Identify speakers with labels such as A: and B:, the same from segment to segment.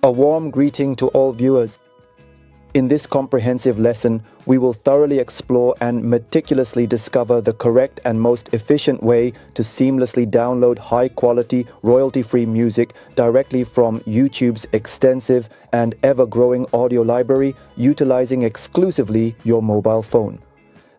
A: A warm greeting to all viewers. In this comprehensive lesson, we will thoroughly explore and meticulously discover the correct and most efficient way to seamlessly download high-quality, royalty-free music directly from YouTube's extensive and ever-growing audio library, utilizing exclusively your mobile phone.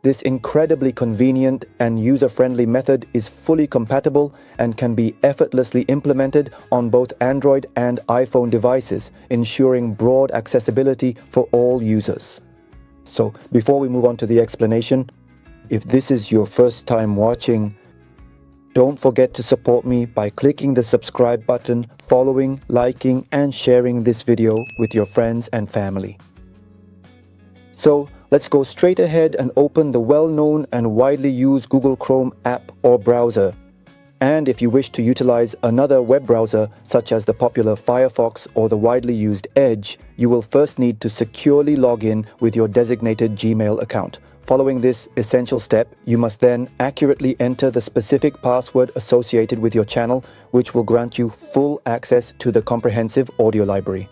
A: This incredibly convenient and user-friendly method is fully compatible and can be effortlessly implemented on both Android and iPhone devices, ensuring broad accessibility for all users. So, before we move on to the explanation, if this is your first time watching, don't forget to support me by clicking the subscribe button, following, liking, and sharing this video with your friends and family. So, let's go straight ahead and open the well-known and widely used Google Chrome app or browser. And if you wish to utilize another web browser, such as the popular Firefox or the widely used Edge, you will first need to securely log in with your designated Gmail account. Following this essential step, you must then accurately enter the specific password associated with your channel, which will grant you full access to the comprehensive audio library.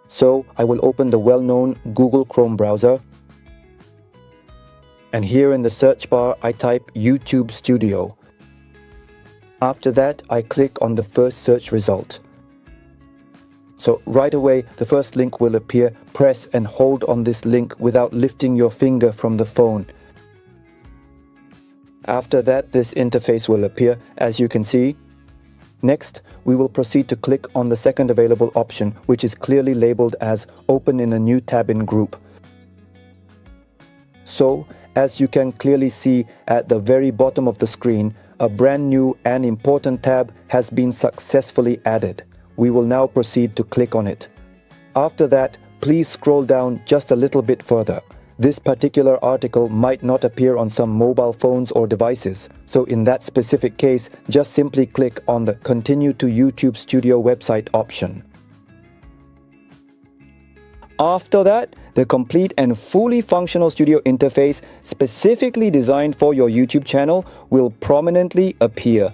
A: So, I will open the well-known Google Chrome browser. And here in the search bar, I type YouTube Studio. After that, I click on the first search result. So right away, the first link will appear. Press and hold on this link without lifting your finger from the phone. After that, this interface will appear, as you can see. Next, we will proceed to click on the second available option, which is clearly labeled as Open in a New Tab in Group. So, as you can clearly see at the very bottom of the screen, a brand new and important tab has been successfully added. We will now proceed to click on it. After that, please scroll down just a little bit further. This particular article might not appear on some mobile phones or devices, so in that specific case, just simply click on the Continue to YouTube Studio website option. After that, the complete and fully functional studio interface specifically designed for your YouTube channel will prominently appear.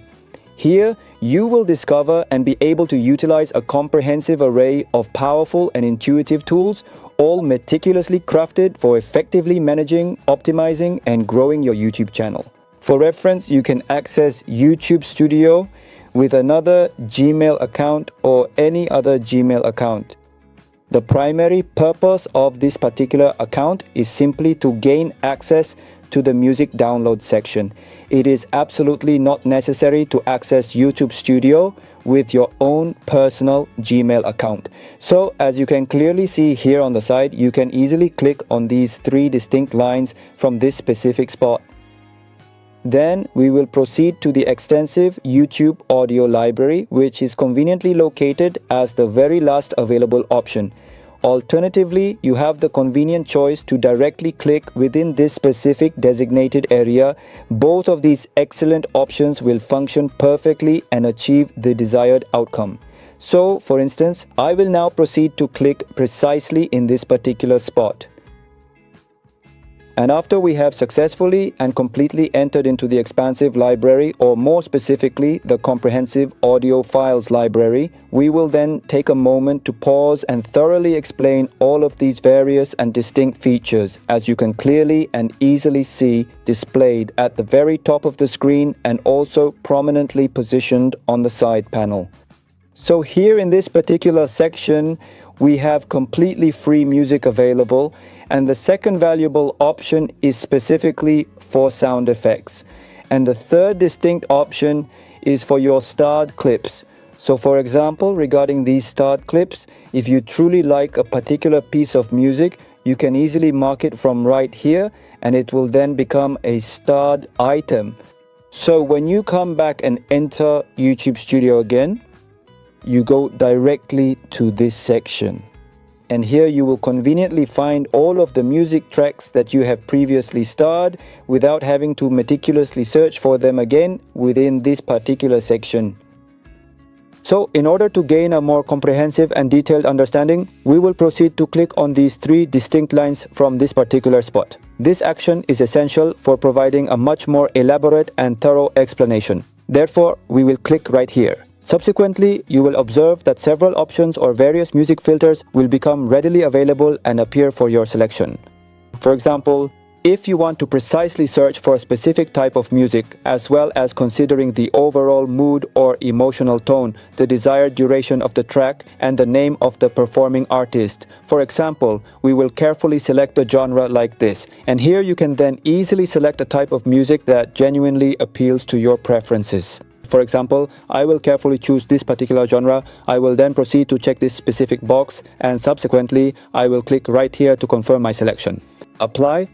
A: Here, you will discover and be able to utilize a comprehensive array of powerful and intuitive tools, all meticulously crafted for effectively managing, optimizing, and growing your YouTube channel. For reference, you can access YouTube Studio with another Gmail account or any other Gmail account. The primary purpose of this particular account is simply to gain access to the music download section. It is absolutely not necessary to access YouTube Studio with your own personal Gmail account. So, as you can clearly see here on the side, you can easily click on these three distinct lines from this specific spot. Then we will proceed to the extensive YouTube audio library, which is conveniently located as the very last available option. Alternatively, you have the convenient choice to directly click within this specific designated area. Both of these excellent options will function perfectly and achieve the desired outcome. So, for instance, I will now proceed to click precisely in this particular spot. And after we have successfully and completely entered into the expansive library, or more specifically, the comprehensive audio files library, we will then take a moment to pause and thoroughly explain all of these various and distinct features, as you can clearly and easily see displayed at the very top of the screen and also prominently positioned on the side panel. So here in this particular section, we have completely free music available, and the second valuable option is specifically for sound effects. And the third distinct option is for your starred clips. So for example, regarding these starred clips, if you truly like a particular piece of music, you can easily mark it from right here, and it will then become a starred item. So when you come back and enter YouTube Studio again, you go directly to this section. And here you will conveniently find all of the music tracks that you have previously starred without having to meticulously search for them again within this particular section. So, in order to gain a more comprehensive and detailed understanding, we will proceed to click on these three distinct lines from this particular spot. This action is essential for providing a much more elaborate and thorough explanation. Therefore, we will click right here. Subsequently, you will observe that several options or various music filters will become readily available and appear for your selection. For example, if you want to precisely search for a specific type of music, as well as considering the overall mood or emotional tone, the desired duration of the track, and the name of the performing artist, for example, we will carefully select a genre like this, and here you can then easily select a type of music that genuinely appeals to your preferences. For example, I will carefully choose this particular genre. I will then proceed to check this specific box, and subsequently, I will click right here to confirm my selection. Apply.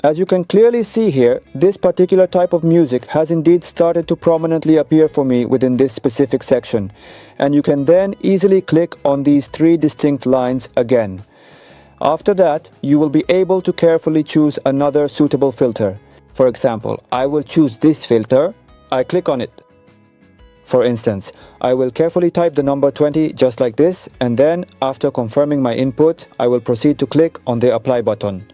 A: As you can clearly see here, this particular type of music has indeed started to prominently appear for me within this specific section, and you can then easily click on these three distinct lines again. After that, you will be able to carefully choose another suitable filter. For example, I will choose this filter. I click on it. For instance, I will carefully type the number 20 just like this, and then after confirming my input, I will proceed to click on the apply button.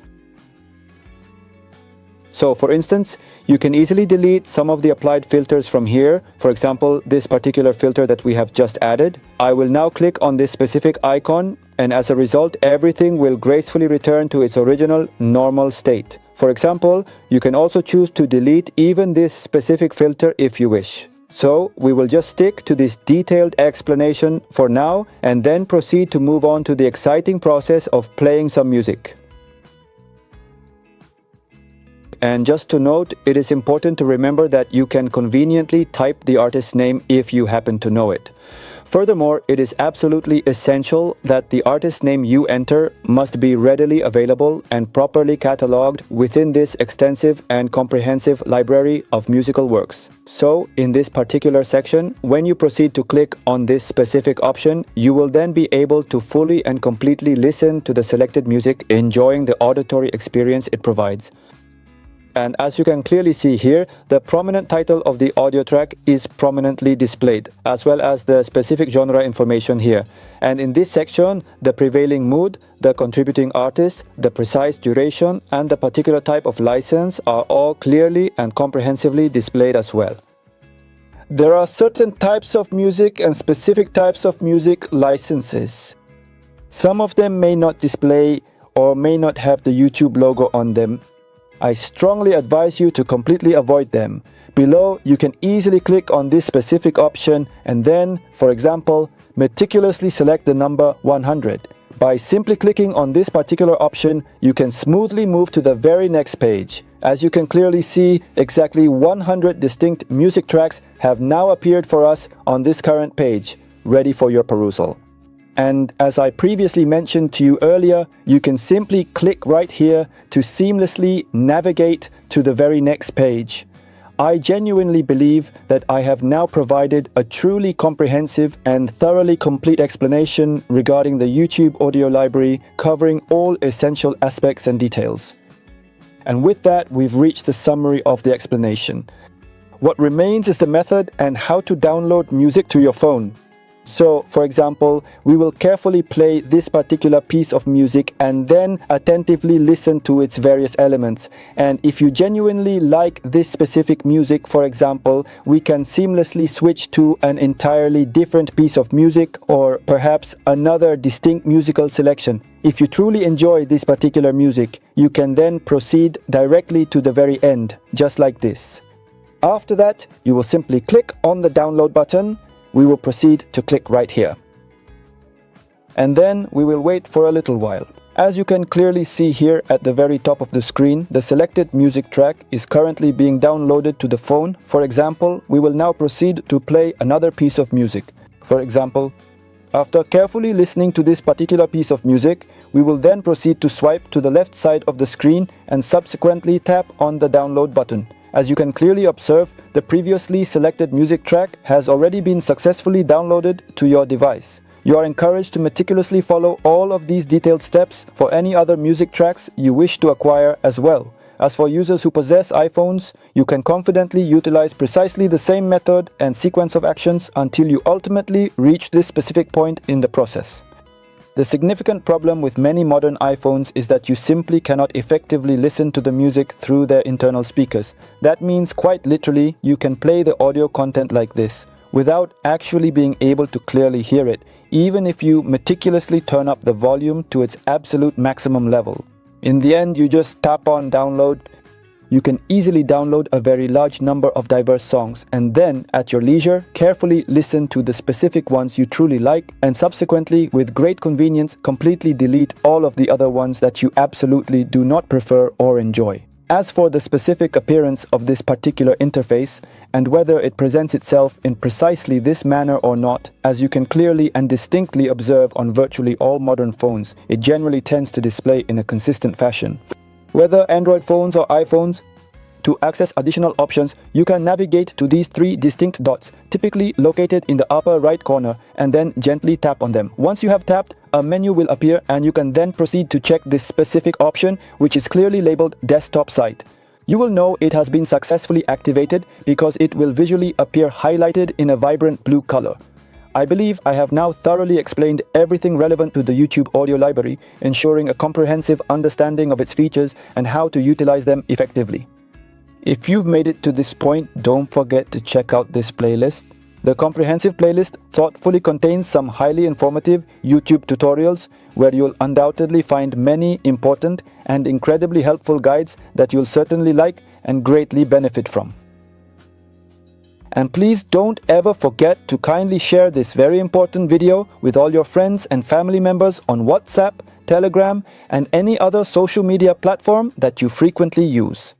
A: So for instance, you can easily delete some of the applied filters from here. For example, this particular filter that we have just added. I will now click on this specific icon, and as a result, everything will gracefully return to its original normal state. For example, you can also choose to delete even this specific filter if you wish. So we will just stick to this detailed explanation for now and then proceed to move on to the exciting process of playing some music. And just to note, it is important to remember that you can conveniently type the artist's name if you happen to know it. Furthermore, it is absolutely essential that the artist name you enter must be readily available and properly catalogued within this extensive and comprehensive library of musical works. So, in this particular section, when you proceed to click on this specific option, you will then be able to fully and completely listen to the selected music, enjoying the auditory experience it provides. And as you can clearly see here, the prominent title of the audio track is prominently displayed, as well as the specific genre information here. And in this section, the prevailing mood, the contributing artist, the precise duration, and the particular type of license are all clearly and comprehensively displayed as well. There are certain types of music and specific types of music licenses. Some of them may not display or may not have the YouTube logo on them. I strongly advise you to completely avoid them. Below, you can easily click on this specific option and then, for example, meticulously select the number 100. By simply clicking on this particular option, you can smoothly move to the very next page. As you can clearly see, exactly 100 distinct music tracks have now appeared for us on this current page, ready for your perusal. And as I previously mentioned to you earlier, you can simply click right here to seamlessly navigate to the very next page. I genuinely believe that I have now provided a truly comprehensive and thoroughly complete explanation regarding the YouTube audio library, covering all essential aspects and details. And with that, we've reached the summary of the explanation. What remains is the method and how to download music to your phone. So, for example, we will carefully play this particular piece of music and then attentively listen to its various elements. And if you genuinely like this specific music, for example, we can seamlessly switch to an entirely different piece of music or perhaps another distinct musical selection. If you truly enjoy this particular music, you can then proceed directly to the very end, just like this. After that, you will simply click on the download button. We will proceed to click right here. And then we will wait for a little while. As you can clearly see here at the very top of the screen, the selected music track is currently being downloaded to the phone. For example, we will now proceed to play another piece of music. For example, after carefully listening to this particular piece of music, we will then proceed to swipe to the left side of the screen and subsequently tap on the download button. As you can clearly observe, the previously selected music track has already been successfully downloaded to your device. You are encouraged to meticulously follow all of these detailed steps for any other music tracks you wish to acquire as well. As for users who possess iPhones, you can confidently utilize precisely the same method and sequence of actions until you ultimately reach this specific point in the process. The significant problem with many modern iPhones is that you simply cannot effectively listen to the music through their internal speakers. That means quite literally you can play the audio content like this. without actually being able to clearly hear it, even if you meticulously turn up the volume to its absolute maximum level. In the end, you just tap on download. You can easily download a very large number of diverse songs and then, at your leisure, carefully listen to the specific ones you truly like and subsequently, with great convenience, completely delete all of the other ones that you absolutely do not prefer or enjoy. As for the specific appearance of this particular interface and whether it presents itself in precisely this manner or not, as you can clearly and distinctly observe on virtually all modern phones, it generally tends to display in a consistent fashion. Whether Android phones or iPhones, to access additional options, you can navigate to these three distinct dots, typically located in the upper right corner, and then gently tap on them. Once you have tapped, a menu will appear and you can then proceed to check this specific option, which is clearly labeled Desktop Site. You will know it has been successfully activated because it will visually appear highlighted in a vibrant blue color. I believe I have now thoroughly explained everything relevant to the YouTube audio library, ensuring a comprehensive understanding of its features and how to utilize them effectively. If you've made it to this point, don't forget to check out this playlist. The comprehensive playlist thoughtfully contains some highly informative YouTube tutorials where you'll undoubtedly find many important and incredibly helpful guides that you'll certainly like and greatly benefit from. And please don't ever forget to kindly share this very important video with all your friends and family members on WhatsApp, Telegram, and any other social media platform that you frequently use.